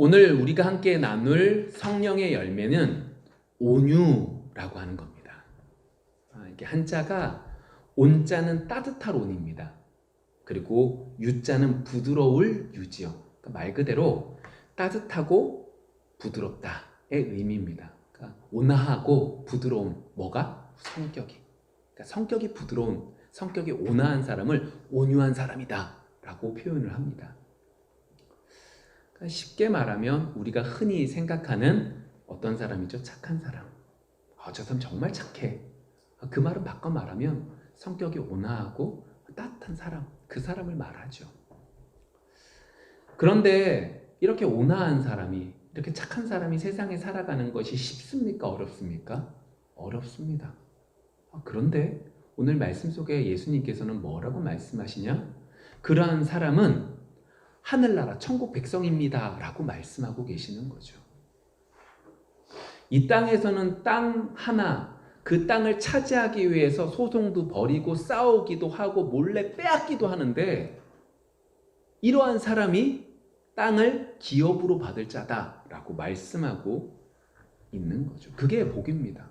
오늘 우리가 함께 나눌 성령의 열매는 온유라고 하는 겁니다. 이게 한자가 온자는 따뜻할 온입니다. 그리고 유자는 부드러울 유지요. 그러니까 말 그대로 따뜻하고 부드럽다의 의미입니다. 그러니까 온화하고 부드러운 뭐가? 성격이. 그러니까 성격이 부드러운, 성격이 온화한 사람을 온유한 사람이다 라고 표현을 합니다. 그러니까 쉽게 말하면 우리가 흔히 생각하는 어떤 사람이죠? 착한 사람. 저 사람 정말 착해. 그 말은 바꿔 말하면 성격이 온화하고 따뜻한 사람, 그 사람을 말하죠. 그런데 이렇게 온화한 사람이, 이렇게 착한 사람이 세상에 살아가는 것이 쉽습니까? 어렵습니까? 어렵습니다. 그런데 오늘 말씀 속에 예수님께서는 뭐라고 말씀하시냐? 그러한 사람은 하늘나라 천국 백성입니다 라고 말씀하고 계시는 거죠. 이 땅에서는 땅 하나, 그 땅을 차지하기 위해서 소송도 벌이고 싸우기도 하고 몰래 빼앗기도 하는데, 이러한 사람이 땅을 기업으로 받을 자다라고 말씀하고 있는 거죠. 그게 복입니다.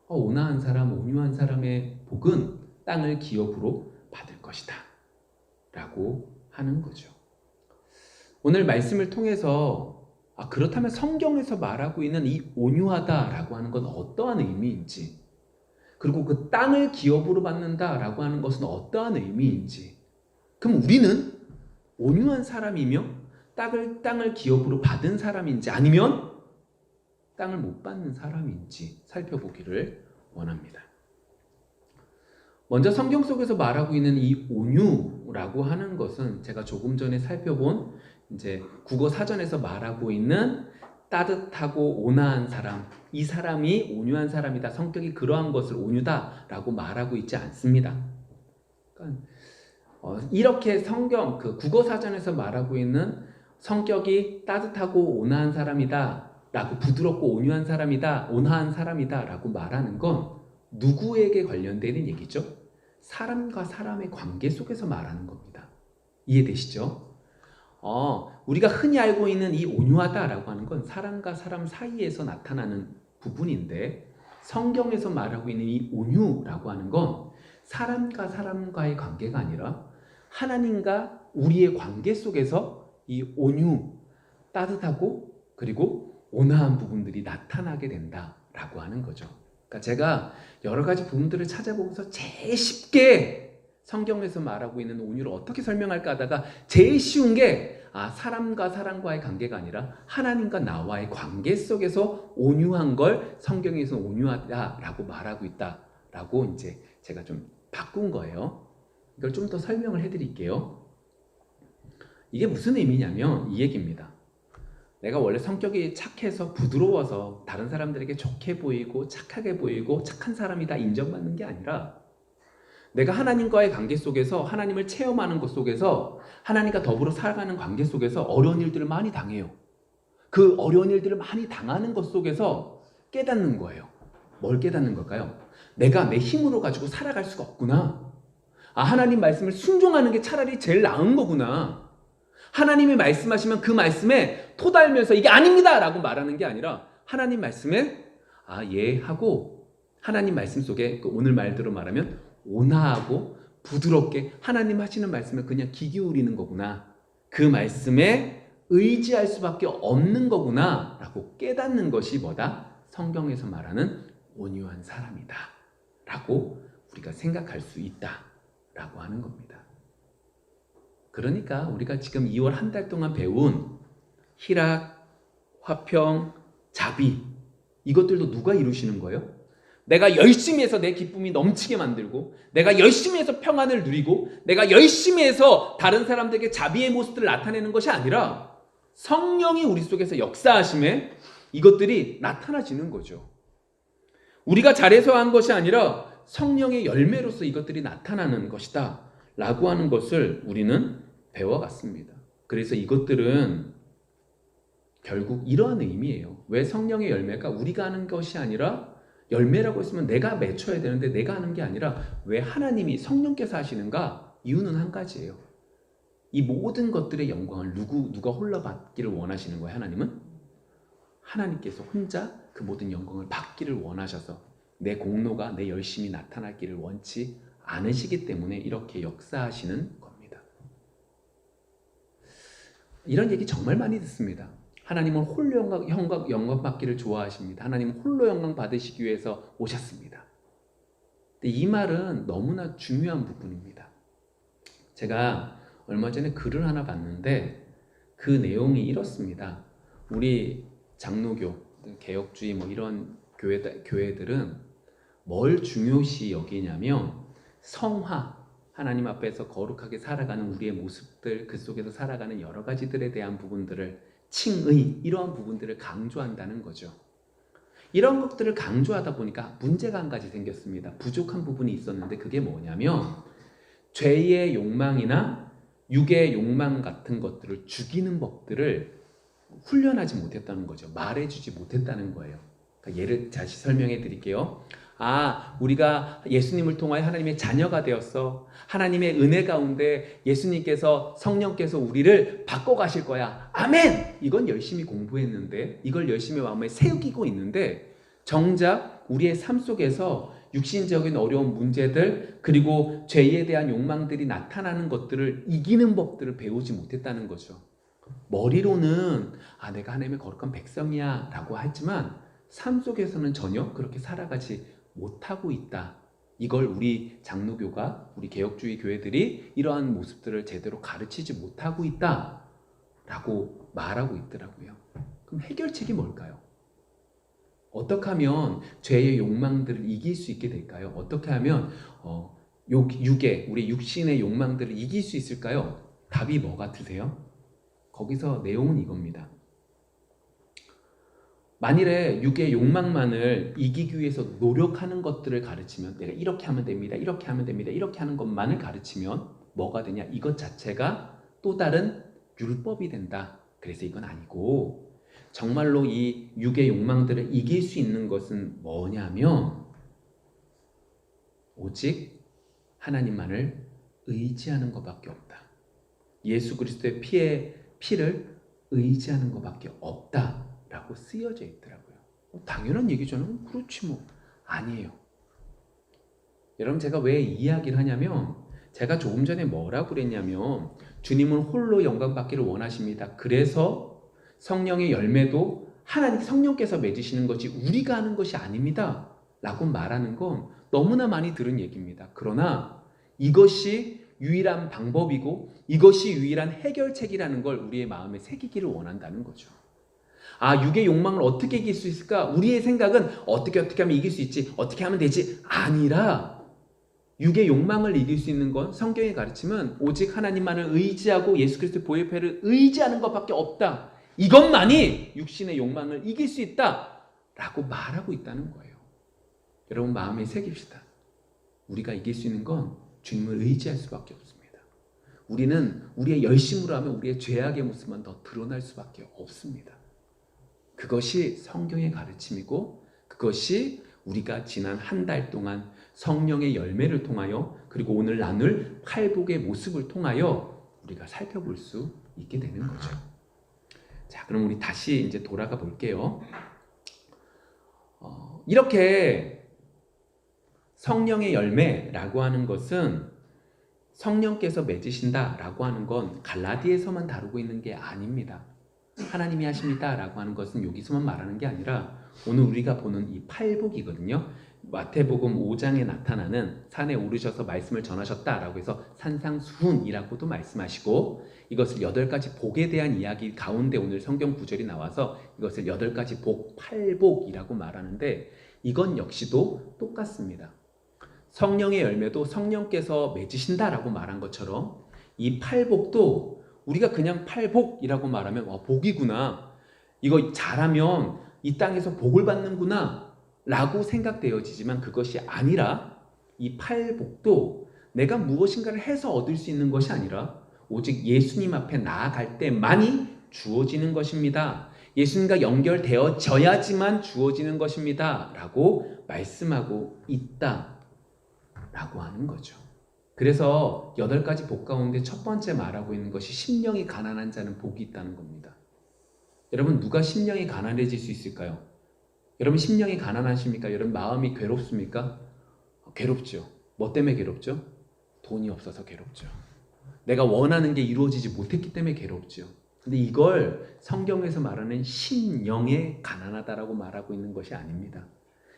온화한 사람, 온유한 사람의 복은 땅을 기업으로 받을 것이다 라고 하는 거죠. 오늘 말씀을 통해서 그렇다면 성경에서 말하고 있는 이 온유하다라고 하는 건 어떠한 의미인지, 그리고 그 땅을 기업으로 받는다라고 하는 것은 어떠한 의미인지, 그럼 우리는 온유한 사람이며 땅을 기업으로 받은 사람인지 아니면 땅을 못 받는 사람인지 살펴보기를 원합니다. 먼저 성경 속에서 말하고 있는 이 온유라고 하는 것은 제가 조금 전에 살펴본 이제 국어 사전에서 말하고 있는 따뜻하고 온화한 사람, 이 사람이 온유한 사람이다, 성격이 그러한 것을 온유다라고 말하고 있지 않습니다. 그러니까 이렇게 성경 그 국어 사전에서 말하고 있는 성격이 따뜻하고 온화한 사람이다 라고, 부드럽고 온유한 사람이다, 온화한 사람이다 라고 말하는 건 누구에게 관련되는 얘기죠? 사람과 사람의 관계 속에서 말하는 겁니다. 이해되시죠? 우리가 흔히 알고 있는 이 온유하다라고 하는 건 사람과 사람 사이에서 나타나는 부분인데, 성경에서 말하고 있는 이 온유라고 하는 건 사람과 사람과의 관계가 아니라 하나님과 우리의 관계 속에서 이 온유, 따뜻하고 그리고 온화한 부분들이 나타나게 된다라고 하는 거죠. 그러니까 제가 여러 가지 부분들을 찾아보면서 제일 쉽게 성경에서 말하고 있는 온유를 어떻게 설명할까 하다가 제일 쉬운 게 사람과 사람과의 관계가 아니라 하나님과 나와의 관계 속에서 온유한 걸 성경에서 온유하다라고 말하고 있다라고 이제 제가 좀 바꾼 거예요. 이걸 좀 더 설명을 해드릴게요. 이게 무슨 의미냐면 이 얘기입니다. 내가 원래 성격이 착해서 부드러워서 다른 사람들에게 좋게 보이고 착하게 보이고 착한 사람이다 인정받는 게 아니라, 내가 하나님과의 관계 속에서 하나님을 체험하는 것 속에서 하나님과 더불어 살아가는 관계 속에서 어려운 일들을 많이 당해요. 그 어려운 일들을 많이 당하는 것 속에서 깨닫는 거예요. 뭘 깨닫는 걸까요? 내가 내 힘으로 가지고 살아갈 수가 없구나. 하나님 말씀을 순종하는 게 차라리 제일 나은 거구나. 하나님이 말씀하시면 그 말씀에 토달면서 이게 아닙니다 라고 말하는 게 아니라 하나님 말씀에 예 하고, 하나님 말씀 속에 오늘 말대로 말하면 온화하고 부드럽게 하나님 하시는 말씀에 그냥 귀 기울이는 거구나, 그 말씀에 의지할 수밖에 없는 거구나 라고 깨닫는 것이 뭐다? 성경에서 말하는 온유한 사람이다 라고 우리가 생각할 수 있다 라고 하는 겁니다. 그러니까 우리가 지금 2월 한 달 동안 배운 희락, 화평, 자비, 이것들도 누가 이루시는 거예요? 내가 열심히 해서 내 기쁨이 넘치게 만들고, 내가 열심히 해서 평안을 누리고, 내가 열심히 해서 다른 사람들에게 자비의 모습들을 나타내는 것이 아니라 성령이 우리 속에서 역사하심에 이것들이 나타나지는 거죠. 우리가 잘해서 한 것이 아니라 성령의 열매로서 이것들이 나타나는 것이다 라고 하는 것을 우리는 배워갔습니다. 그래서 이것들은 결국 이러한 의미예요. 왜 성령의 열매가 우리가 하는 것이 아니라, 열매라고 했으면 내가 맺혀야 되는데 내가 하는 게 아니라 왜 하나님이 성령께서 하시는가? 이유는 한 가지예요. 이 모든 것들의 영광을 누가 홀로 받기를 원하시는 거예요? 하나님은? 하나님께서 혼자 그 모든 영광을 받기를 원하셔서 내 공로가 내 열심이 나타나기를 원치 않으시기 때문에 이렇게 역사하시는 겁니다. 이런 얘기 정말 많이 듣습니다. 하나님은 홀로 영광 받기를 좋아하십니다. 하나님은 홀로 영광 받으시기 위해서 오셨습니다. 근데 이 말은 너무나 중요한 부분입니다. 제가 얼마 전에 글을 하나 봤는데 그 내용이 이렇습니다. 우리 장로교, 개혁주의 이런 교회들은 뭘 중요시 여기냐면 성화, 하나님 앞에서 거룩하게 살아가는 우리의 모습들, 그 속에서 살아가는 여러 가지들에 대한 부분들을 칭의, 이러한 부분들을 강조한다는 거죠. 이런 것들을 강조하다 보니까 문제가 한 가지 생겼습니다. 부족한 부분이 있었는데 그게 뭐냐면 죄의 욕망이나 육의 욕망 같은 것들을 죽이는 법들을 훈련하지 못했다는 거죠. 말해주지 못했다는 거예요. 그러니까 예를 다시 설명해 드릴게요. 우리가 예수님을 통하여 하나님의 자녀가 되었어. 하나님의 은혜 가운데 예수님께서, 성령께서 우리를 바꿔가실 거야. 아멘! 이건 열심히 공부했는데, 이걸 열심히 마음에 새기고 있는데, 정작 우리의 삶 속에서 육신적인 어려운 문제들, 그리고 죄에 대한 욕망들이 나타나는 것들을 이기는 법들을 배우지 못했다는 거죠. 머리로는 내가 하나님의 거룩한 백성이야 라고 하지만 삶 속에서는 전혀 그렇게 살아가지 못하고 있다. 이걸 우리 장로교가, 우리 개혁주의 교회들이 이러한 모습들을 제대로 가르치지 못하고 있다 라고 말하고 있더라고요. 그럼 해결책이 뭘까요? 어떻게 하면 죄의 욕망들을 이길 수 있게 될까요? 어떻게 하면 우리 육신의 욕망들을 이길 수 있을까요? 답이 뭐 같으세요? 거기서 내용은 이겁니다. 만일에 육의 욕망만을 이기기 위해서 노력하는 것들을 가르치면, 내가 이렇게 하면 됩니다, 이렇게 하면 됩니다, 이렇게 하는 것만을 가르치면 뭐가 되냐? 이것 자체가 또 다른 율법이 된다. 그래서 이건 아니고 정말로 이 육의 욕망들을 이길 수 있는 것은 뭐냐면 오직 하나님만을 의지하는 것밖에 없다. 예수 그리스도의 피를 의지하는 것밖에 없다라고 쓰여져 있더라고요. 당연한 얘기잖아요. 그렇지 뭐. 아니에요. 여러분, 제가 왜 이 이야기를 하냐면, 제가 조금 전에 뭐라고 그랬냐면 주님은 홀로 영광 받기를 원하십니다. 그래서 성령의 열매도 하나님 성령께서 맺으시는 것이 우리가 하는 것이 아닙니다 라고 말하는 건 너무나 많이 들은 얘기입니다. 그러나 이것이 유일한 방법이고 이것이 유일한 해결책이라는 걸 우리의 마음에 새기기를 원한다는 거죠. 육의 욕망을 어떻게 이길 수 있을까? 우리의 생각은 어떻게 하면 이길 수 있지, 어떻게 하면 되지, 아니라 육의 욕망을 이길 수 있는 건 성경의 가르침은 오직 하나님만을 의지하고 예수 그리스도의 보혈패를 의지하는 것밖에 없다. 이것만이 육신의 욕망을 이길 수 있다 라고 말하고 있다는 거예요. 여러분, 마음에 새깁시다. 우리가 이길 수 있는 건 주님을 의지할 수밖에 없습니다. 우리는 우리의 열심으로 하면 우리의 죄악의 모습만 더 드러날 수밖에 없습니다. 그것이 성경의 가르침이고 그것이 우리가 지난 한 달 동안 성령의 열매를 통하여, 그리고 오늘 나눌 팔복의 모습을 통하여 우리가 살펴볼 수 있게 되는 거죠. 자, 그럼 우리 다시 이제 돌아가 볼게요. 이렇게 성령의 열매라고 하는 것은 성령께서 맺으신다라고 하는 건 갈라디아서만 다루고 있는 게 아닙니다. 하나님이 하십니다라고 하는 것은 여기서만 말하는 게 아니라 오늘 우리가 보는 이 팔복이거든요. 마태복음 5장에 나타나는 산에 오르셔서 말씀을 전하셨다라고 해서 산상수훈이라고도 말씀하시고, 이것을 8가지 복에 대한 이야기 가운데 오늘 성경 구절이 나와서 이것을 8가지 복, 팔복이라고 말하는데, 이건 역시도 똑같습니다. 성령의 열매도 성령께서 맺으신다라고 말한 것처럼 이 팔복도 우리가 그냥 팔복이라고 말하면 복이구나, 이거 잘하면 이 땅에서 복을 받는구나 라고 생각되어지지만 그것이 아니라, 이 팔복도 내가 무엇인가를 해서 얻을 수 있는 것이 아니라 오직 예수님 앞에 나아갈 때만이 주어지는 것입니다. 예수님과 연결되어져야지만 주어지는 것입니다 라고 말씀하고 있다 라고 하는 거죠. 그래서 8가지 복 가운데 첫 번째 말하고 있는 것이 심령이 가난한 자는 복이 있다는 겁니다. 여러분, 누가 심령이 가난해질 수 있을까요? 여러분, 심령이 가난하십니까? 여러분, 마음이 괴롭습니까? 괴롭죠. 뭐 때문에 괴롭죠? 돈이 없어서 괴롭죠. 내가 원하는 게 이루어지지 못했기 때문에 괴롭죠. 근데 이걸 성경에서 말하는 심령에 가난하다라고 말하고 있는 것이 아닙니다.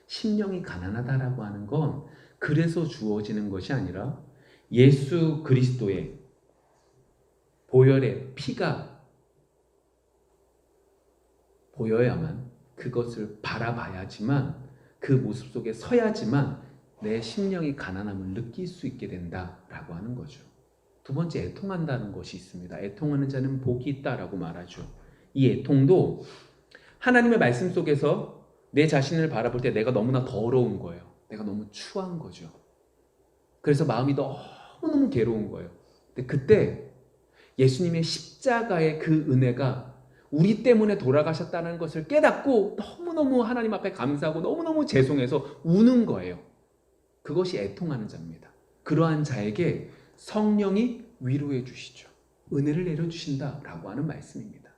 심령이 가난하다라고 하는 건 그래서 주어지는 것이 아니라 예수 그리스도의 보혈의 피가 보여야만, 그것을 바라봐야지만, 그 모습 속에 서야지만 내 심령이 가난함을 느낄 수 있게 된다라고 하는 거죠. 두 번째, 애통한다는 것이 있습니다. 애통하는 자는 복이 있다라고 말하죠. 이 애통도 하나님의 말씀 속에서 내 자신을 바라볼 때 내가 너무나 더러운 거예요. 내가 너무 추한 거죠. 그래서 마음이 너무너무 괴로운 거예요. 근데 그때 예수님의 십자가의 그 은혜가 우리 때문에 돌아가셨다는 것을 깨닫고 너무너무 하나님 앞에 감사하고 너무너무 죄송해서 우는 거예요. 그것이 애통하는 자입니다. 그러한 자에게 성령이 위로해 주시죠. 은혜를 내려주신다라고 하는 말씀입니다.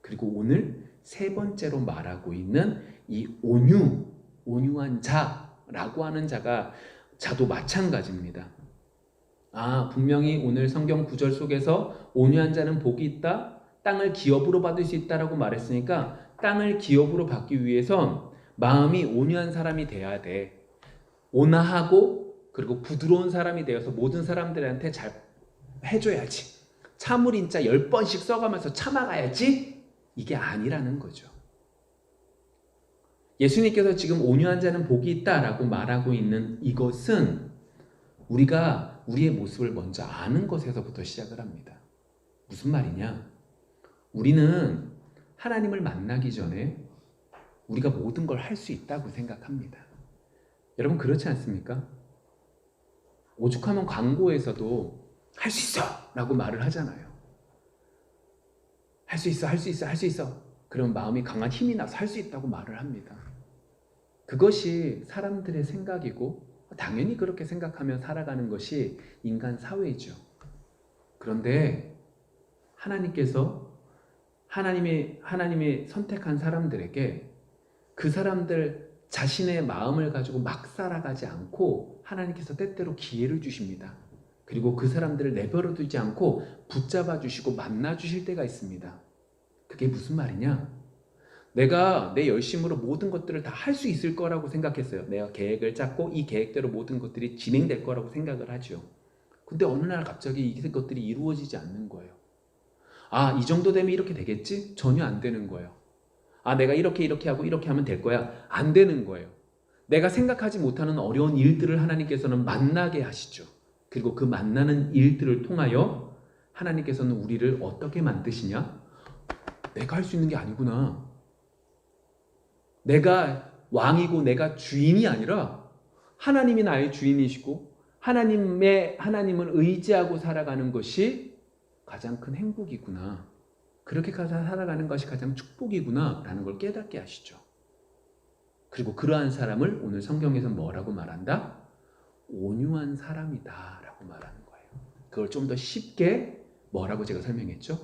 그리고 오늘 세 번째로 말하고 있는 이 온유한 자라고 하는 자도 마찬가지입니다. 분명히 오늘 성경 구절 속에서 온유한 자는 복이 있다, 땅을 기업으로 받을 수 있다라고 말했으니까 땅을 기업으로 받기 위해선 마음이 온유한 사람이 돼야 돼. 온화하고 그리고 부드러운 사람이 되어서 모든 사람들한테 잘 해줘야지. 참을인자 10번씩 써가면서 참아가야지. 이게 아니라는 거죠. 예수님께서 지금 온유한 자는 복이 있다라고 말하고 있는 이것은 우리가 우리의 모습을 먼저 아는 것에서부터 시작을 합니다. 무슨 말이냐? 우리는 하나님을 만나기 전에 우리가 모든 걸 할 수 있다고 생각합니다. 여러분, 그렇지 않습니까? 오죽하면 광고에서도 할 수 있어! 라고 말을 하잖아요. 할 수 있어, 할 수 있어, 할 수 있어. 그럼 마음이 강한 힘이 나서 할 수 있다고 말을 합니다. 그것이 사람들의 생각이고 당연히 그렇게 생각하며 살아가는 것이 인간 사회이죠. 그런데 하나님께서 하나님이 선택한 사람들에게 그 사람들 자신의 마음을 가지고 막 살아가지 않고 하나님께서 때때로 기회를 주십니다. 그리고 그 사람들을 내버려 두지 않고 붙잡아 주시고 만나 주실 때가 있습니다. 그게 무슨 말이냐? 내가 내 열심으로 모든 것들을 다 할 수 있을 거라고 생각했어요. 내가 계획을 짰고 이 계획대로 모든 것들이 진행될 거라고 생각을 하죠. 근데 어느 날 갑자기 이 것들이 이루어지지 않는 거예요. 이 정도 되면 이렇게 되겠지? 전혀 안 되는 거예요. 내가 이렇게 하고 이렇게 하면 될 거야? 안 되는 거예요. 내가 생각하지 못하는 어려운 일들을 하나님께서는 만나게 하시죠. 그리고 그 만나는 일들을 통하여 하나님께서는 우리를 어떻게 만드시냐? 내가 할 수 있는 게 아니구나. 내가 왕이고 내가 주인이 아니라 하나님이 나의 주인이시고 하나님을 의지하고 살아가는 것이 가장 큰 행복이구나. 그렇게 살아가는 것이 가장 축복이구나 라는 걸 깨닫게 하시죠. 그리고 그러한 사람을 오늘 성경에서 뭐라고 말한다? 온유한 사람이다 라고 말하는 거예요. 그걸 좀 더 쉽게 뭐라고 제가 설명했죠?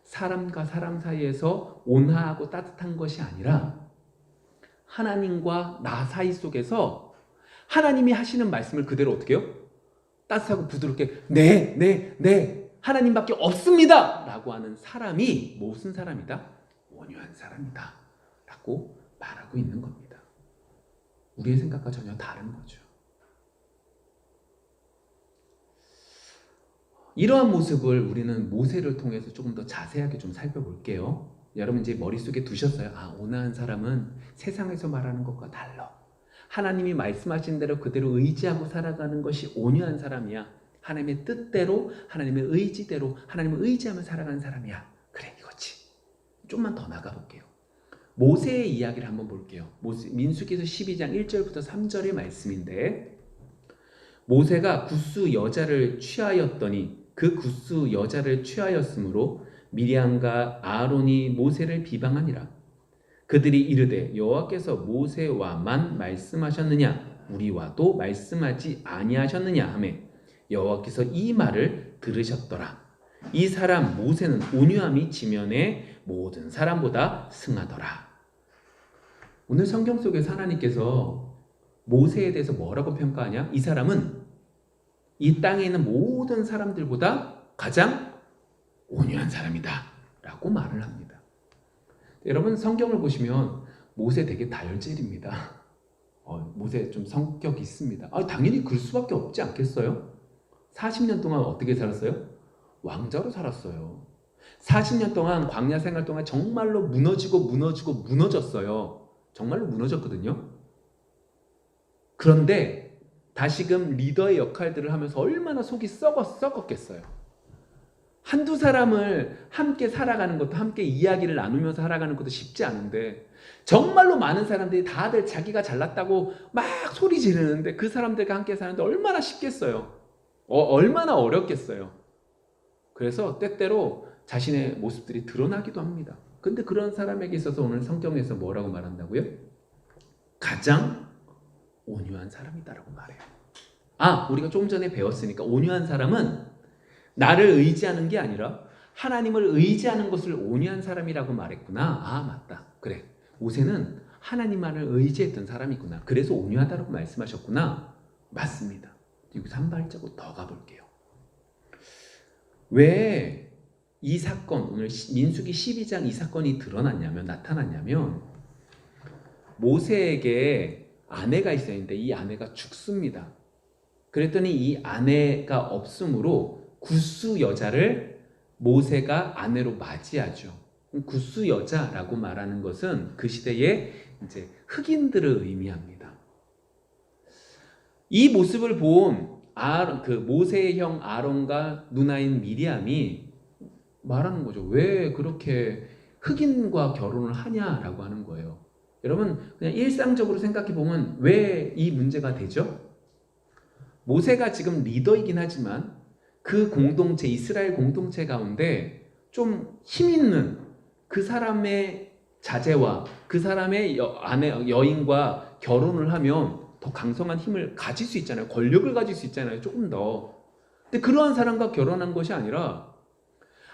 사람과 사람 사이에서 온화하고 따뜻한 것이 아니라 하나님과 나 사이 속에서 하나님이 하시는 말씀을 그대로 어떻게 해요? 따뜻하고 부드럽게 네 하나님밖에 없습니다 라고 하는 사람이 무슨 사람이다? 온유한 사람이다 라고 말하고 있는 겁니다. 우리의 생각과 전혀 다른 거죠. 이러한 모습을 우리는 모세를 통해서 조금 더 자세하게 좀 살펴볼게요. 여러분 이제 머릿속에 두셨어요? 온화한 사람은 세상에서 말하는 것과 달라. 하나님이 말씀하신 대로 그대로 의지하고 살아가는 것이 온유한 사람이야. 하나님의 뜻대로, 하나님의 의지대로, 하나님을 의지하며 살아가는 사람이야. 그래, 이거지. 좀만 더 나가볼게요. 모세의 이야기를 한번 볼게요. 민수기서 12장 1절부터 3절의 말씀인데, 모세가 굿수 여자를 취하였더니 그 굿수 여자를 취하였으므로 미리암과 아론이 모세를 비방하니라. 그들이 이르되 여호와께서 모세와만 말씀하셨느냐 우리와도 말씀하지 아니하셨느냐 하매 여호와께서 이 말을 들으셨더라. 이 사람 모세는 온유함이 지면의 모든 사람보다 승하더라. 오늘 성경 속에서 하나님께서 모세에 대해서 뭐라고 평가하냐? 이 사람은 이 땅에 있는 모든 사람들보다 가장 온유한 사람이다 라고 말을 합니다. 여러분 성경을 보시면 모세 되게 다혈질입니다. 모세 좀 성격이 있습니다. 당연히 그럴 수밖에 없지 않겠어요? 40년 동안 어떻게 살았어요? 왕자로 살았어요. 40년 동안 광야 생활 동안 정말로 무너졌어요. 정말로 무너졌거든요. 그런데 다시금 리더의 역할들을 하면서 얼마나 속이 썩었겠어요. 한두 사람을 함께 살아가는 것도, 함께 이야기를 나누면서 살아가는 것도 쉽지 않은데 정말로 많은 사람들이 다들 자기가 잘났다고 막 소리 지르는데 그 사람들과 함께 사는데 얼마나 쉽겠어요. 얼마나 어렵겠어요. 그래서 때때로 자신의 모습들이 드러나기도 합니다. 근데 그런 사람에게 있어서 오늘 성경에서 뭐라고 말한다고요? 가장 온유한 사람이다라고 말해요. 우리가 조금 전에 배웠으니까 온유한 사람은 나를 의지하는 게 아니라 하나님을 의지하는 것을 온유한 사람이라고 말했구나. 맞다. 그래. 모세는 하나님만을 의지했던 사람이구나. 그래서 온유하다라고 말씀하셨구나. 맞습니다. 여기서 한 발자국 더 가볼게요. 왜 이 사건, 오늘 민수기 12장 이 사건이 나타났냐면 모세에게 아내가 있었는데 이 아내가 죽습니다. 그랬더니 이 아내가 없으므로 굿수 여자를 모세가 아내로 맞이하죠. 굿수 여자라고 말하는 것은 그 시대의 이제 흑인들을 의미합니다. 이 모습을 본 모세의 형 아론과 누나인 미리암이 말하는 거죠. 왜 그렇게 흑인과 결혼을 하냐라고 하는 거예요. 여러분 그냥 일상적으로 생각해 보면 왜 이 문제가 되죠? 모세가 지금 리더이긴 하지만 그 공동체, 이스라엘 공동체 가운데 좀 힘 있는 그 사람의 자제와 그 사람의 여인과 결혼을 하면 더 강성한 힘을 가질 수 있잖아요. 권력을 가질 수 있잖아요. 조금 더. 근데 그러한 사람과 결혼한 것이 아니라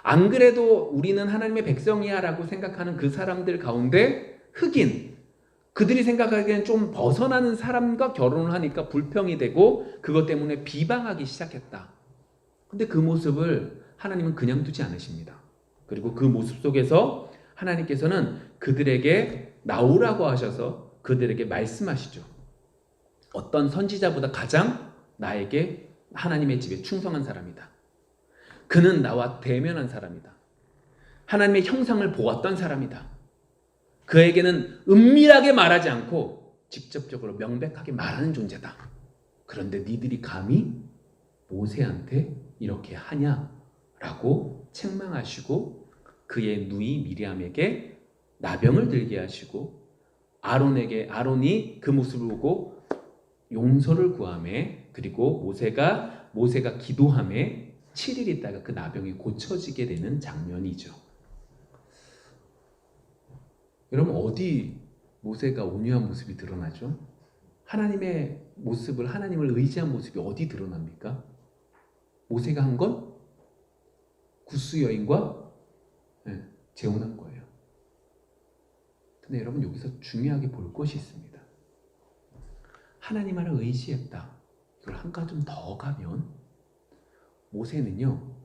안 그래도 우리는 하나님의 백성이야 라고 생각하는 그 사람들 가운데 흑인, 그들이 생각하기엔 좀 벗어나는 사람과 결혼을 하니까 불평이 되고 그것 때문에 비방하기 시작했다. 근데 그 모습을 하나님은 그냥 두지 않으십니다. 그리고 그 모습 속에서 하나님께서는 그들에게 나오라고 하셔서 그들에게 말씀하시죠. 어떤 선지자보다 가장 나에게 하나님의 집에 충성한 사람이다. 그는 나와 대면한 사람이다. 하나님의 형상을 보았던 사람이다. 그에게는 은밀하게 말하지 않고 직접적으로 명백하게 말하는 존재다. 그런데 니들이 감히 모세한테 이렇게 하냐라고 책망하시고 그의 누이 미리암에게 나병을 들게 하시고 아론이 그 모습을 보고 용서를 구하매 그리고 모세가 기도하매 7일 있다가 그 나병이 고쳐지게 되는 장면이죠. 여러분 어디 모세가 온유한 모습이 드러나죠? 하나님의 모습을 하나님을 의지한 모습이 어디 드러납니까? 모세가 한 건 굿수 여인과 재혼한 거예요. 근데 여러분 여기서 중요하게 볼 것이 있습니다. 하나님만을 의지했다. 이걸 한 가지 더 가면 모세는요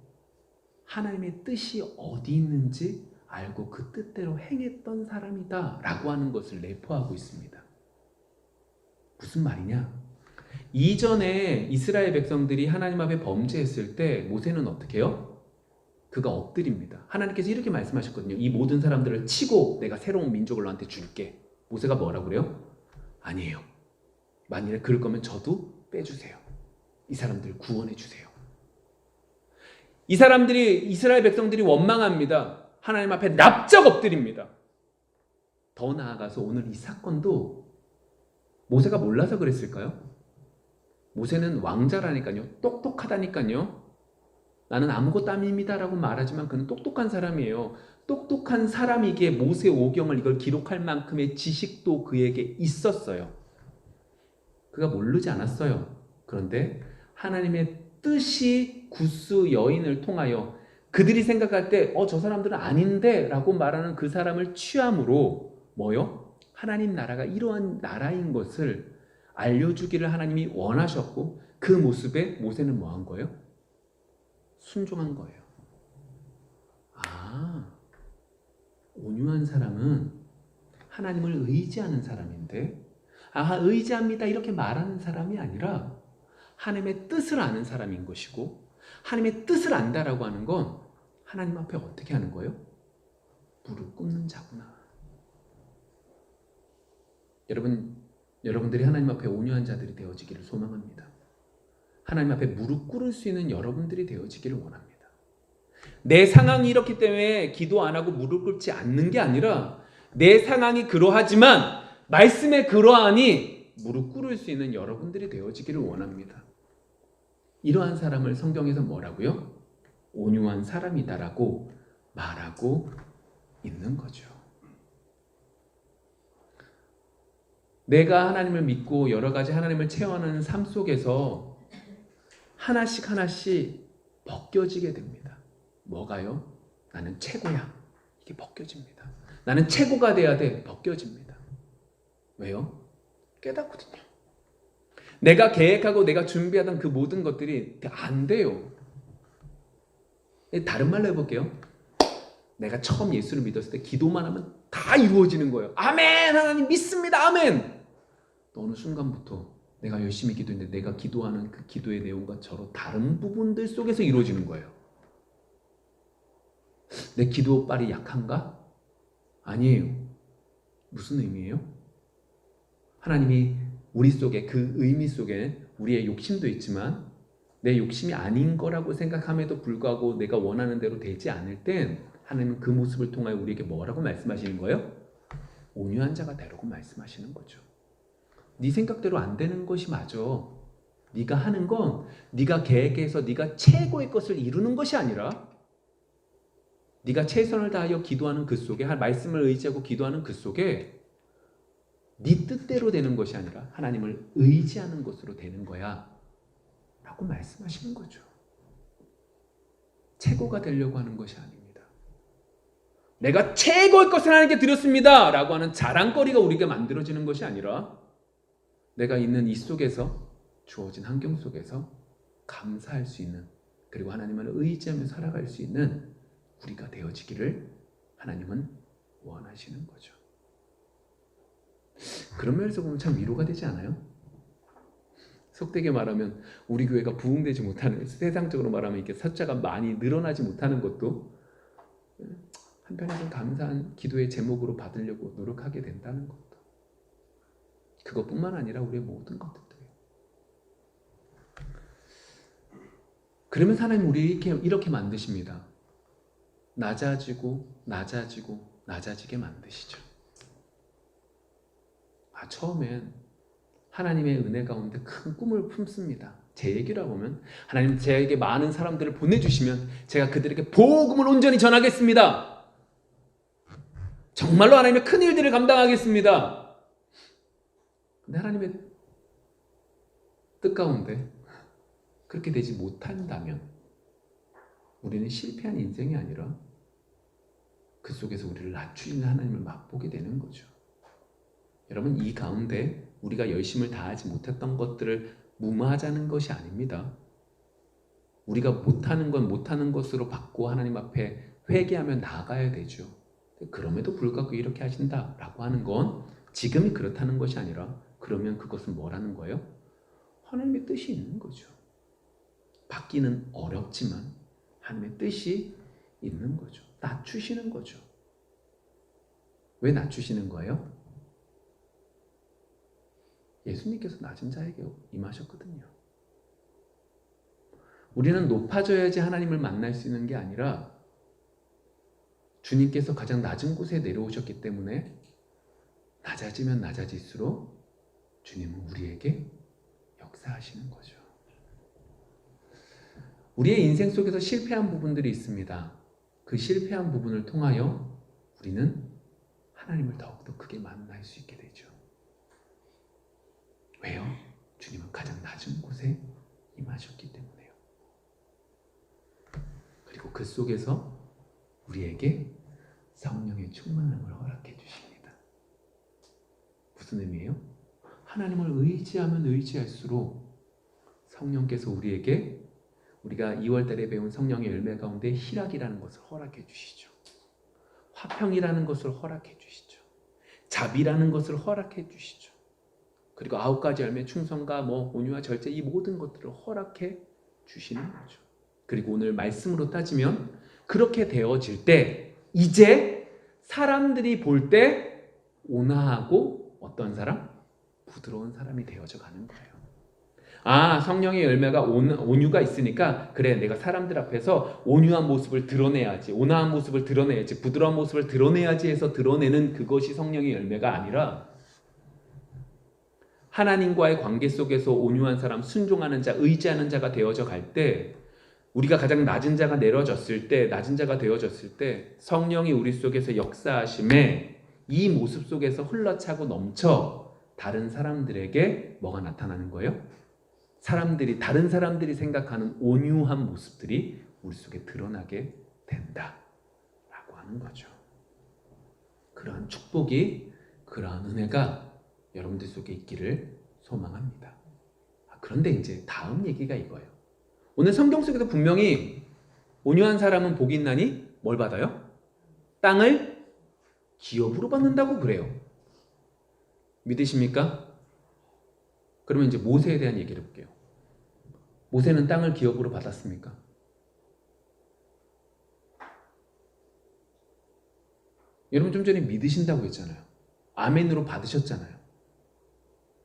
하나님의 뜻이 어디 있는지 알고 그 뜻대로 행했던 사람이다 라고 하는 것을 내포하고 있습니다. 무슨 말이냐? 이전에 이스라엘 백성들이 하나님 앞에 범죄했을 때 모세는 어떻게 해요? 그가 엎드립니다. 하나님께서 이렇게 말씀하셨거든요. 이 모든 사람들을 치고 내가 새로운 민족을 너한테 줄게. 모세가 뭐라고 그래요? 아니에요. 만일에 그럴 거면 저도 빼주세요. 이 사람들을 구원해 주세요. 이스라엘 백성들이 원망합니다. 하나님 앞에 납작 엎드립니다. 더 나아가서 오늘 이 사건도 모세가 몰라서 그랬을까요? 모세는 왕자라니까요. 똑똑하다니까요. 나는 아무것도 아닙니다라고 말하지만 그는 똑똑한 사람이에요. 똑똑한 사람이기에 모세 오경을 이걸 기록할 만큼의 지식도 그에게 있었어요. 그가 모르지 않았어요. 그런데 하나님의 뜻이 구스 여인을 통하여 그들이 생각할 때 저 사람들은 아닌데 라고 말하는 그 사람을 취함으로 뭐요? 하나님 나라가 이러한 나라인 것을 알려주기를 하나님이 원하셨고 그 모습에 모세는 뭐 한 거예요? 순종한 거예요. 온유한 사람은 하나님을 의지하는 사람인데 의지합니다 이렇게 말하는 사람이 아니라 하나님의 뜻을 아는 사람인 것이고 하나님의 뜻을 안다라고 하는 건 하나님 앞에 어떻게 하는 거예요? 무릎 꿇는 자구나. 여러분들이 하나님 앞에 온유한 자들이 되어지기를 소망합니다. 하나님 앞에 무릎 꿇을 수 있는 여러분들이 되어지기를 원합니다. 내 상황이 이렇기 때문에 기도 안 하고 무릎 꿇지 않는 게 아니라 내 상황이 그러하지만 말씀에 그러하니 무릎 꿇을 수 있는 여러분들이 되어지기를 원합니다. 이러한 사람을 성경에서 뭐라고요? 온유한 사람이다라고 말하고 있는 거죠. 내가 하나님을 믿고 여러 가지 하나님을 체험하는 삶 속에서 하나씩 벗겨지게 됩니다. 뭐가요? 나는 최고야. 이게 벗겨집니다. 나는 최고가 돼야 돼. 벗겨집니다. 왜요? 깨닫거든요. 내가 계획하고 내가 준비하던 그 모든 것들이 안 돼요. 다른 말로 해볼게요. 내가 처음 예수를 믿었을 때 기도만 하면 다 이루어지는 거예요. 아멘! 하나님 믿습니다. 아멘! 어느 순간부터 내가 열심히 기도했는데 내가 기도하는 그 기도의 내용과 저로 다른 부분들 속에서 이루어지는 거예요. 내 기도빨이 약한가? 아니에요. 무슨 의미예요? 하나님이 우리 속에 그 의미 속에 우리의 욕심도 있지만 내 욕심이 아닌 거라고 생각함에도 불구하고 내가 원하는 대로 되지 않을 땐 하나님은 그 모습을 통하여 우리에게 뭐라고 말씀하시는 거예요? 온유한 자가 되라고 말씀하시는 거죠. 네 생각대로 안 되는 것이 맞아. 네가 하는 건 네가 계획해서 네가 최고의 것을 이루는 것이 아니라 네가 최선을 다하여 기도하는 그 속에 말씀을 의지하고 기도하는 그 속에 네 뜻대로 되는 것이 아니라 하나님을 의지하는 것으로 되는 거야 라고 말씀하시는 거죠. 최고가 되려고 하는 것이 아닙니다. 내가 최고의 것을 하나님께 드렸습니다 라고 하는 자랑거리가 우리에게 만들어지는 것이 아니라 내가 있는 이 속에서 주어진 환경 속에서 감사할 수 있는 그리고 하나님을 의지하며 살아갈 수 있는 우리가 되어지기를 하나님은 원하시는 거죠. 그런 면에서 보면 참 위로가 되지 않아요? 속되게 말하면 우리 교회가 부흥되지 못하는, 세상적으로 말하면 이렇게 숫자가 많이 늘어나지 못하는 것도 한편에서는 감사한 기도의 제목으로 받으려고 노력하게 된다는 것도, 그것뿐만 아니라 우리의 모든 것들이에요. 그러면 하나님 우리 이렇게 만드십니다. 낮아지고 낮아지게 만드시죠. 처음엔 하나님의 은혜 가운데 큰 꿈을 품습니다. 제 얘기라 보면 하나님 제게 많은 사람들을 보내주시면 제가 그들에게 복음을 온전히 전하겠습니다. 정말로 하나님의 큰 일들을 감당하겠습니다. 근데 하나님의 뜻 가운데 그렇게 되지 못한다면 우리는 실패한 인생이 아니라 그 속에서 우리를 낮추시는 하나님을 맛보게 되는 거죠. 여러분, 이 가운데 우리가 열심을 다하지 못했던 것들을 무마하자는 것이 아닙니다. 우리가 못하는 건 못하는 것으로 받고 하나님 앞에 회개하며 나아가야 되죠. 그럼에도 불구하고 이렇게 하신다라고 하는 건 지금이 그렇다는 것이 아니라 그러면 그것은 뭐라는 거예요? 하나님의 뜻이 있는 거죠. 받기는 어렵지만 하나님의 뜻이 있는 거죠. 낮추시는 거죠. 왜 낮추시는 거예요? 예수님께서 낮은 자에게 임하셨거든요. 우리는 높아져야지 하나님을 만날 수 있는 게 아니라 주님께서 가장 낮은 곳에 내려오셨기 때문에 낮아지면 낮아질수록 주님은 우리에게 역사하시는 거죠. 우리의 인생 속에서 실패한 부분들이 있습니다. 그 실패한 부분을 통하여 우리는 하나님을 더욱더 크게 만날 수 있게 되죠. 왜요? 주님은 가장 낮은 곳에 임하셨기 때문에요. 그리고 그 속에서 우리에게 성령의 충만함을 허락해 주십니다. 무슨 의미예요? 하나님을 의지하면 의지할수록 성령께서 우리에게 우리가 2월달에 배운 성령의 열매 가운데 희락이라는 것을 허락해 주시죠. 화평이라는 것을 허락해 주시죠. 자비라는 것을 허락해 주시죠. 그리고 9가지 열매 충성과 온유와 절제 이 모든 것들을 허락해 주시는 거죠. 그리고 오늘 말씀으로 따지면 그렇게 되어질 때 이제 사람들이 볼 때 온화하고 어떤 사람? 부드러운 사람이 되어져 가는 거예요. 성령의 열매가 온유가 있으니까 그래 내가 사람들 앞에서 온유한 모습을 드러내야지, 온화한 모습을 드러내야지, 부드러운 모습을 드러내야지 해서 드러내는 그것이 성령의 열매가 아니라 하나님과의 관계 속에서 온유한 사람, 순종하는 자, 의지하는 자가 되어져 갈 때 우리가 가장 낮은 자가 내려졌을 때, 낮은 자가 되어졌을 때 성령이 우리 속에서 역사하심에 이 모습 속에서 흘러차고 넘쳐 다른 사람들에게 뭐가 나타나는 거예요? 다른 사람들이 생각하는 온유한 모습들이 우리 속에 드러나게 된다라고 하는 거죠. 그러한 축복이, 그러한 은혜가 여러분들 속에 있기를 소망합니다. 그런데 이제 다음 얘기가 이거예요. 오늘 성경 속에서 분명히 온유한 사람은 복이 있나니 뭘 받아요? 땅을 기업으로 받는다고 그래요. 믿으십니까? 그러면 이제 모세에 대한 얘기를 해볼게요. 모세는 땅을 기업으로 받았습니까? 여러분 좀 전에 믿으신다고 했잖아요. 아멘으로 받으셨잖아요.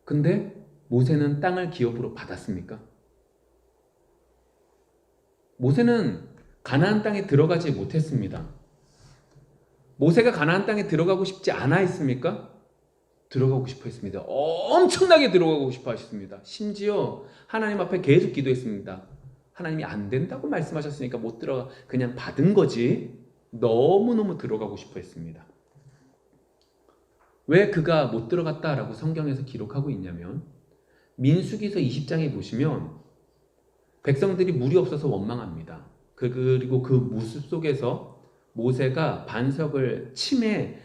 근데 모세는 땅을 기업으로 받았습니까? 모세는 가나안 땅에 들어가지 못했습니다. 모세가 가나안 땅에 들어가고 싶지 않아 했습니까? 들어가고 싶어 했습니다. 엄청나게 들어가고 싶어 하셨습니다. 심지어 하나님 앞에 계속 기도했습니다. 하나님이 안 된다고 말씀하셨으니까 못 들어가, 그냥 받은 거지. 너무너무 들어가고 싶어 했습니다. 왜 그가 못 들어갔다라고 성경에서 기록하고 있냐면 민수기서 20장에 보시면 백성들이 물이 없어서 원망합니다. 그리고 그 모습 속에서 모세가 반석을 침해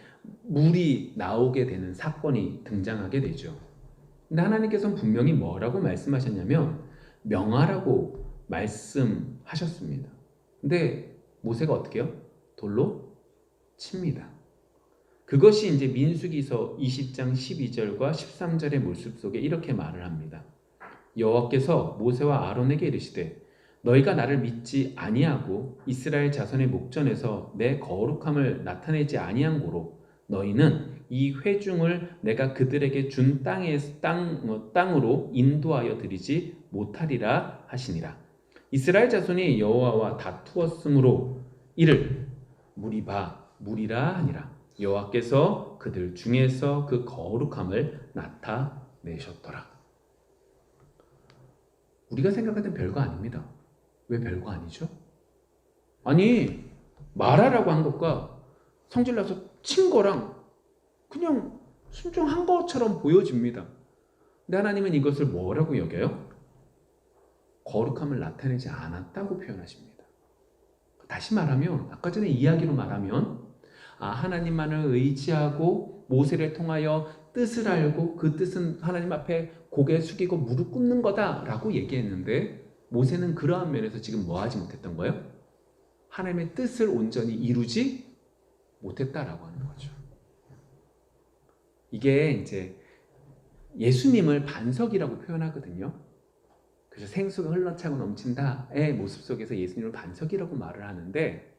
물이 나오게 되는 사건이 등장하게 되죠. 근데 하나님께서는 분명히 뭐라고 말씀하셨냐면 명하라고 말씀하셨습니다. 근데 모세가 어떻게 해요? 돌로 칩니다. 그것이 이제 민수기서 20장 12절과 13절의 모습 속에 이렇게 말을 합니다. 여호와께서 모세와 아론에게 이르시되 너희가 나를 믿지 아니하고 이스라엘 자손의 목전에서 내 거룩함을 나타내지 아니한 고로 너희는 이 회중을 내가 그들에게 준 땅으로 인도하여 드리지 못하리라 하시니라. 이스라엘 자손이 여호와와 다투었으므로 이를 무리라 하니라. 여호와께서 그들 중에서 그 거룩함을 나타내셨더라. 우리가 생각하던 별거 아닙니다. 왜 별거 아니죠? 아니 말하라고 한 것과 성질나서 친 거랑 그냥 순종한 것처럼 보여집니다. 근데 하나님은 이것을 뭐라고 여겨요? 거룩함을 나타내지 않았다고 표현하십니다. 다시 말하면 아까 전에 이야기로 말하면 하나님만을 의지하고 모세를 통하여 뜻을 알고 그 뜻은 하나님 앞에 고개 숙이고 무릎 꿇는 거다라고 얘기했는데 모세는 그러한 면에서 지금 뭐 하지 못했던 거예요? 하나님의 뜻을 온전히 이루지 못했다라고 하는 거죠. 이게 이제 예수님을 반석이라고 표현하거든요. 그래서 생수가 흘러차고 넘친다의 모습 속에서 예수님을 반석이라고 말을 하는데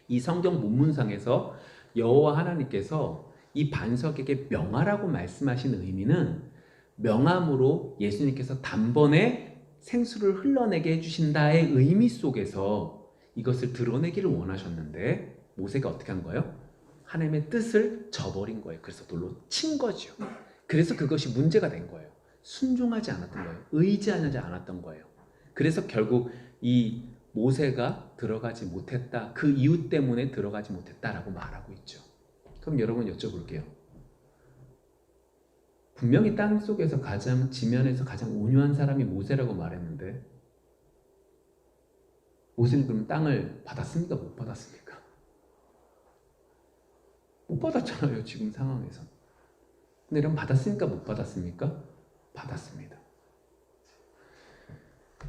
이 성경 본문상에서 여호와 하나님께서 이 반석에게 명하라고 말씀하신 의미는 명함으로 예수님께서 단번에 생수를 흘러내게 해주신다의 의미 속에서 이것을 드러내기를 원하셨는데 모세가 어떻게 한 거예요? 하나님의 뜻을 저버린 거예요. 그래서 돌로 친 거죠. 그래서 그것이 문제가 된 거예요. 순종하지 않았던 거예요. 의지하지 않았던 거예요. 그래서 결국 이 모세가 들어가지 못했다. 그 이유 때문에 들어가지 못했다라고 말하고 있죠. 그럼 여러분 여쭤볼게요. 분명히 땅 속에서 지면에서 가장 온유한 사람이 모세라고 말했는데 모세는 그럼 땅을 받았습니까? 못 받았습니까? 못 받았잖아요, 지금 상황에서. 근데 이런 받았습니까? 못 받았습니까? 받았습니다.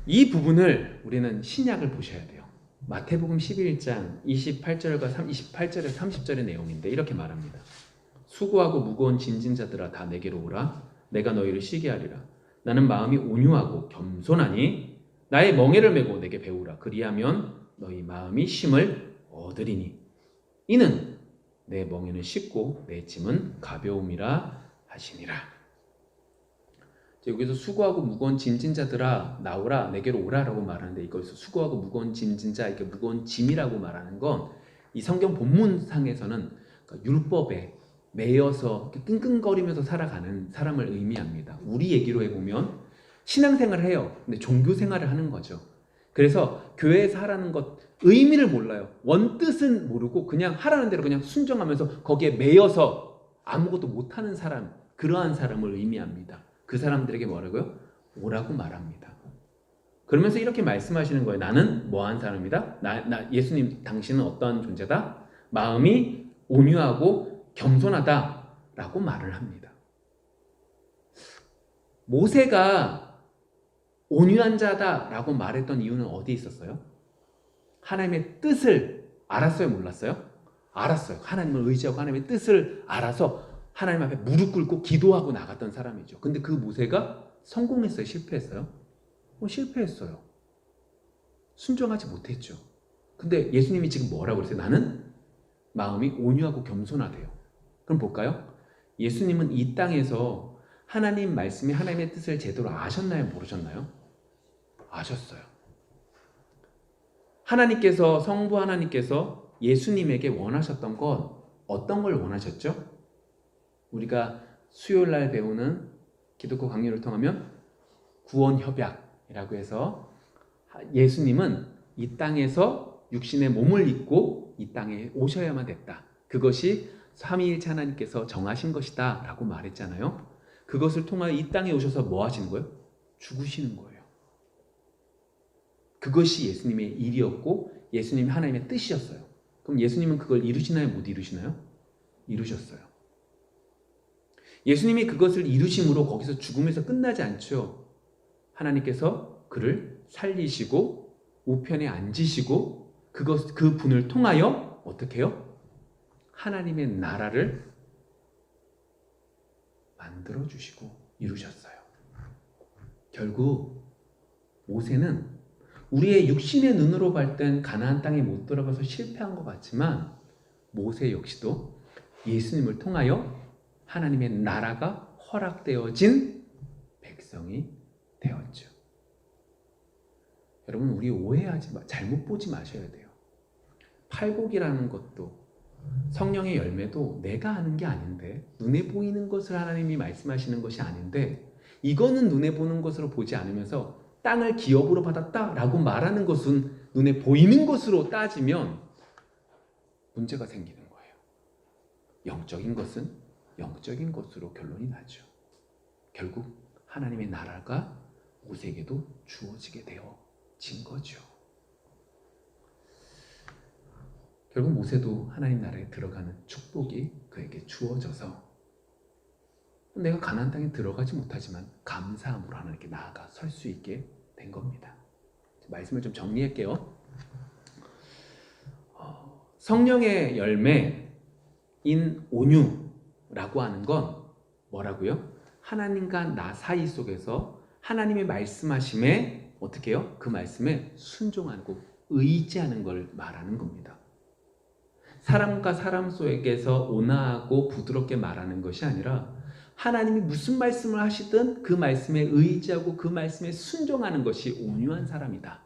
이 부분을 우리는 신약을 보셔야 돼요. 마태복음 11장 28절과 28절에 30절의 내용인데 이렇게 말합니다. 수고하고 무거운 짐진 자들아 다 내게로 오라. 내가 너희를 쉬게 하리라. 나는 마음이 온유하고 겸손하니 나의 멍에를 메고 내게 배우라. 그리하면 너희 마음이 쉼을 얻으리니 이는 내 멍에는 쉽고 내 짐은 가벼움이라 하시니라. 여기서 수고하고 무거운 짐진 자들아 나오라 내게로 오라라고 말하는데 이거에서 수고하고 무거운 짐진 자 이렇게 무거운 짐이라고 말하는 건 이 성경 본문상에서는 그러니까 율법에 매여서 끙끙거리면서 살아가는 사람을 의미합니다. 우리 얘기로 해보면 신앙생활을 해요. 근데 종교생활을 하는 거죠. 그래서 교회에서 하라는 것 의미를 몰라요. 원뜻은 모르고 그냥 하라는 대로 그냥 순종하면서 거기에 매여서 아무것도 못하는 사람, 그러한 사람을 의미합니다. 그 사람들에게 뭐라고요? 오라고 말합니다. 그러면서 이렇게 말씀하시는 거예요. 나는 뭐한 사람이다? 예수님 당신은 어떠한 존재다? 마음이 온유하고 겸손하다라고 말을 합니다. 모세가 온유한 자다라고 말했던 이유는 어디에 있었어요? 하나님의 뜻을 알았어요? 몰랐어요? 알았어요. 하나님을 의지하고 하나님의 뜻을 알아서 하나님 앞에 무릎 꿇고 기도하고 나갔던 사람이죠. 근데 그 모세가 성공했어요? 실패했어요? 실패했어요. 순종하지 못했죠. 근데 예수님이 지금 뭐라고 그랬어요? 나는 마음이 온유하고 겸손하대요. 그럼 볼까요? 예수님은 이 땅에서 하나님 말씀이 하나님의 뜻을 제대로 아셨나요? 모르셨나요? 아셨어요. 하나님께서 성부 하나님께서 예수님에게 원하셨던 건 어떤 걸 원하셨죠? 우리가 수요일날 배우는 기독교 강의를 통하면 구원협약이라고 해서 예수님은 이 땅에서 육신의 몸을 입고 이 땅에 오셔야만 됐다. 그것이 삼위일체 하나님께서 정하신 것이다 라고 말했잖아요. 그것을 통하여 이 땅에 오셔서 뭐 하시는 거예요? 죽으시는 거예요. 그것이 예수님의 일이었고 예수님이 하나님의 뜻이었어요. 그럼 예수님은 그걸 이루시나요? 못 이루시나요? 이루셨어요. 예수님이 그것을 이루심으로 거기서 죽음에서 끝나지 않죠. 하나님께서 그를 살리시고 우편에 앉으시고 그 분을 통하여 어떻게 해요? 하나님의 나라를 만들어주시고 이루셨어요. 결국 모세는 우리의 육신의 눈으로 볼 땐 가나안 땅에 못 들어가서 실패한 것 같지만 모세 역시도 예수님을 통하여 하나님의 나라가 허락되어진 백성이 되었죠. 여러분 우리 잘못 보지 마셔야 돼요. 팔복이라는 것도 성령의 열매도 내가 하는 게 아닌데 눈에 보이는 것을 하나님이 말씀하시는 것이 아닌데 이거는 눈에 보는 것으로 보지 않으면서 땅을 기업으로 받았다라고 말하는 것은 눈에 보이는 것으로 따지면 문제가 생기는 거예요. 영적인 것은 영적인 것으로 결론이 나죠. 결국 하나님의 나라가 모세에게도 주어지게 되어진 거죠. 결국 모세도 하나님 나라에 들어가는 축복이 그에게 주어져서 내가 가나안 땅에 들어가지 못하지만 감사함으로 하나님께 나아가 설 수 있게 된 겁니다. 말씀을 좀 정리할게요. 성령의 열매인 온유라고 하는 건 뭐라고요? 하나님과 나 사이 속에서 하나님이 말씀하심에 어떻게 해요? 그 말씀에 순종하고 의지하는 걸 말하는 겁니다. 사람과 사람 속에서 온화하고 부드럽게 말하는 것이 아니라 하나님이 무슨 말씀을 하시든 그 말씀에 의지하고 그 말씀에 순종하는 것이 온유한 사람이다.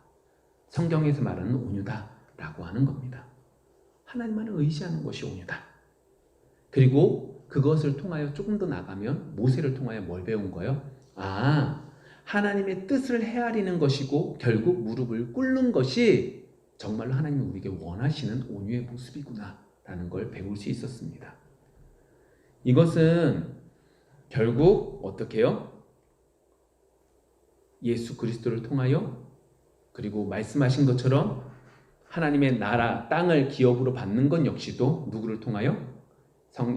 성경에서 말하는 온유다라고 하는 겁니다. 하나님만을 의지하는 것이 온유다. 그리고 그것을 통하여 조금 더 나가면 모세를 통하여 뭘 배운 거예요? 하나님의 뜻을 헤아리는 것이고 결국 무릎을 꿇는 것이 정말로 하나님이 우리에게 원하시는 온유의 모습이구나 라는 걸 배울 수 있었습니다. 이것은 결국 어떻게 해요? 예수 그리스도를 통하여 그리고 말씀하신 것처럼 하나님의 나라, 땅을 기업으로 받는 건 역시도 누구를 통하여?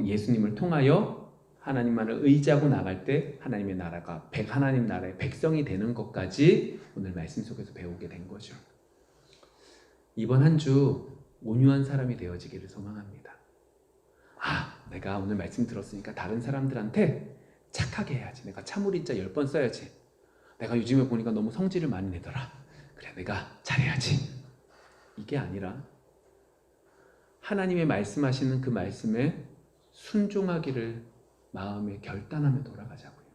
예수님을 통하여 하나님만을 의지하고 나갈 때 하나님의 나라가 하나님 나라의 백성이 되는 것까지 오늘 말씀 속에서 배우게 된 거죠. 이번 한 주 온유한 사람이 되어지기를 소망합니다. 내가 오늘 말씀 들었으니까 다른 사람들한테 착하게 해야지. 내가 참을인자 10번 써야지. 내가 요즘에 보니까 너무 성질을 많이 내더라. 그래, 내가 잘해야지. 이게 아니라 하나님의 말씀하시는 그 말씀에 순종하기를 마음에 결단하며 돌아가자고요.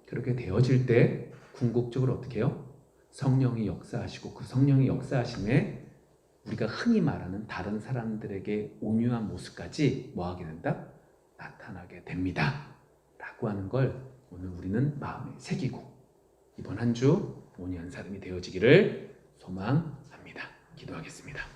그렇게 되어질 때 궁극적으로 어떻게 해요? 성령이 역사하시고 그 성령이 역사하심에 우리가 흔히 말하는 다른 사람들에게 온유한 모습까지 뭐하게 된다? 나타나게 됩니다. 라고 하는 걸 오늘 우리는 마음에 새기고 이번 한 주 온유한 사람이 되어지기를 소망합니다. 기도하겠습니다.